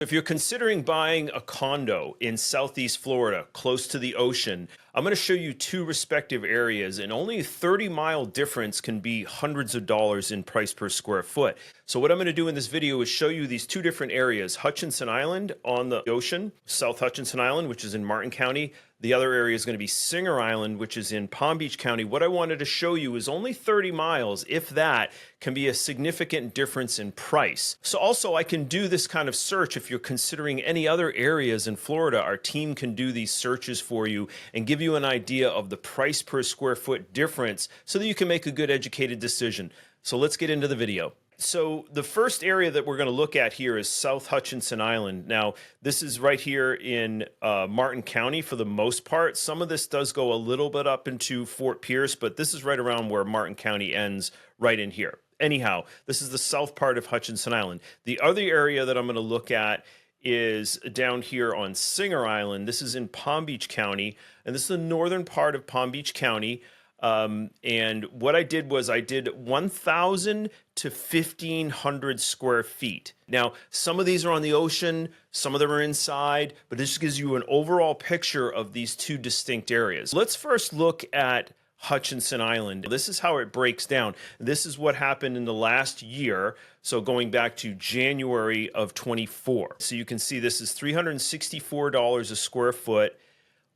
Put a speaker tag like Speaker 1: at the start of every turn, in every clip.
Speaker 1: If you're considering buying a condo in Southeast Florida, close to the ocean, I'm going to show you two respective areas, and only a 30-mile difference can be hundreds of dollars in price per square foot. So what I'm going to do in this video is show you these two different areas: Hutchinson Island on the ocean, South Hutchinson Island, which is in Martin County. The other area is going to be Singer Island, which is in Palm Beach County. What I wanted to show you is only 30 miles, if that, can be a significant difference in price. So also I can do this kind of search if you're considering any other areas in Florida. Our team can do these searches for you and give you an idea of the price per square foot difference so that you can make a good educated decision. So let's get into the video. So the first area that we're going to look at here is South Hutchinson Island. Now, this is right here in Martin County for the most part. Some of this does go a little bit up into Fort Pierce, but this is right around where Martin County ends, right in here. Anyhow, this is the south part of Hutchinson Island. The other area that I'm going to look at is down here on Singer Island. This is in Palm Beach County, and this is the northern part of Palm Beach County. And what I did was I did 1,000 to 1,500 square feet. Now, some of these are on the ocean, some of them are inside, but this gives you an overall picture of these two distinct areas. Let's first look at Hutchinson Island. This is how it breaks down. This is what happened in the last year. So going back to January of 24. So you can see this is $364 a square foot.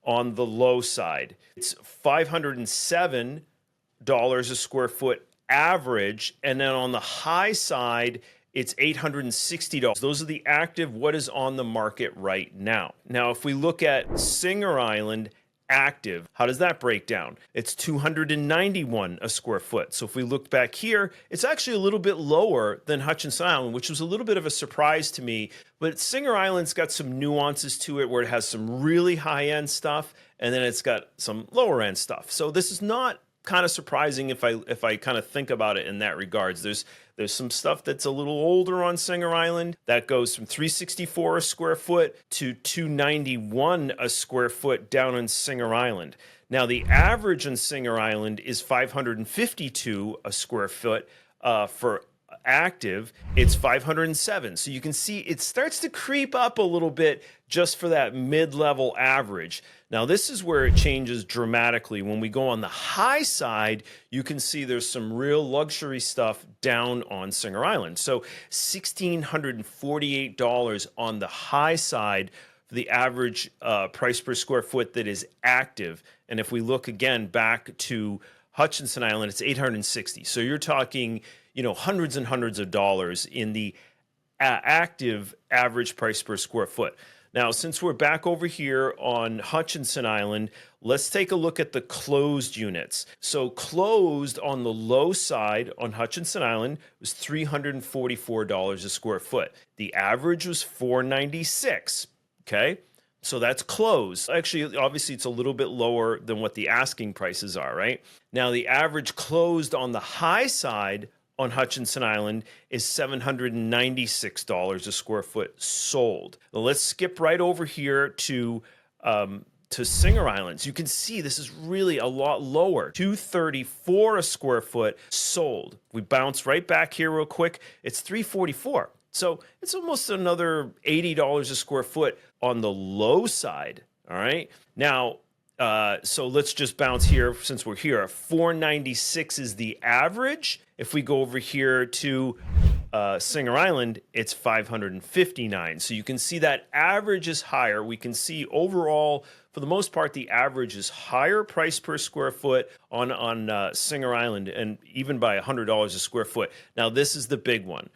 Speaker 1: On the low side, it's $507 a square foot average, and then on the high side, it's $860. Those are the active, what is on the market right now. Now, if we look at Singer Island active, how does that break down? It's $291 a square foot. So if we look back here, it's actually a little bit lower than Hutchinson Island, which was a little bit of a surprise to me. But Singer Island's got some nuances to it where it has some really high-end stuff, and then it's got some lower-end stuff. So this is not kind of surprising if I kind of think about it in that regards. There's some stuff that's a little older on Singer Island that goes from $364 a square foot to $291 a square foot down on Singer Island. Now the average on Singer Island is $552 a square foot for active. It's $507. So you can see it starts to creep up a little bit just for that mid-level average. Now this is where it changes dramatically. When we go on the high side, you can see there's some real luxury stuff down on Singer Island. So $1,648 on the high side for the average price per square foot that is active. And if we look again back to Hutchinson Island, it's $860. So you're talking, hundreds and hundreds of dollars in the active average price per square foot. Now, since we're back over here on Hutchinson Island, let's take a look at the closed units. So closed on the low side on Hutchinson Island was $344 a square foot. The average was $496, okay? So that's closed. Actually, obviously, it's a little bit lower than what the asking prices are, right? Now, the average closed on the high side on Hutchinson Island is $796 a square foot sold. Now, let's skip right over here to Singer Island. So you can see this is really a lot lower. $234 a square foot sold. We bounce right back here real quick. It's $344. So it's almost another $80 a square foot on the low side. All right. Now, so let's just bounce here since we're here. $496 is the average. If we go over here to Singer Island, it's $559. So you can see that average is higher. We can see overall, for the most part, the average is higher price per square foot on Singer Island, and even by $100 a square foot. Now, this is the big one.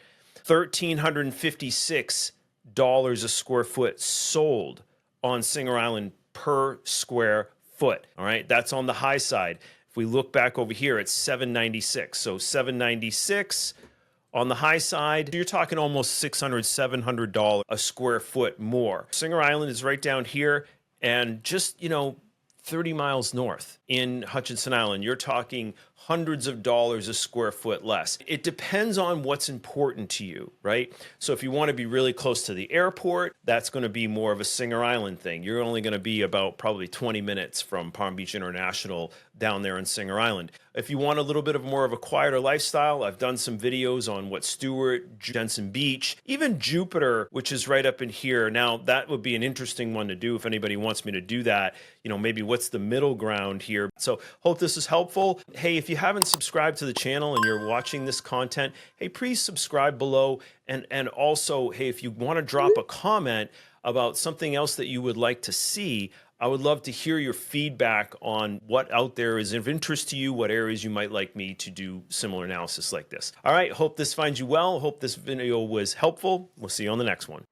Speaker 1: $1,356 a square foot sold on Singer Island per square foot. All right, that's on the high side. If we look back over here, it's $796. So $796 on the high side, you're talking almost $600, $700 a square foot more. Singer Island is right down here, and just 30 miles north in Hutchinson Island, you're talking hundreds of dollars a square foot less. It depends on what's important to you, right? So if you want to be really close to the airport, that's going to be more of a Singer Island thing. You're only going to be about probably 20 minutes from Palm Beach International down there on Singer Island. If you want a little bit of more of a quieter lifestyle, I've done some videos on what Stewart, Jensen Beach, even Jupiter, which is right up in here. Now, that would be an interesting one to do if anybody wants me to do that. You know, maybe what's the middle ground here. So hope this is helpful. Hey, if you haven't subscribed to the channel and you're watching this content, hey, please subscribe below. And also, hey, if you want to drop a comment about something else that you would like to see, I would love to hear your feedback on what out there is of interest to you, what areas you might like me to do similar analysis like this. All right, hope this finds you well. Hope this video was helpful. We'll see you on the next one.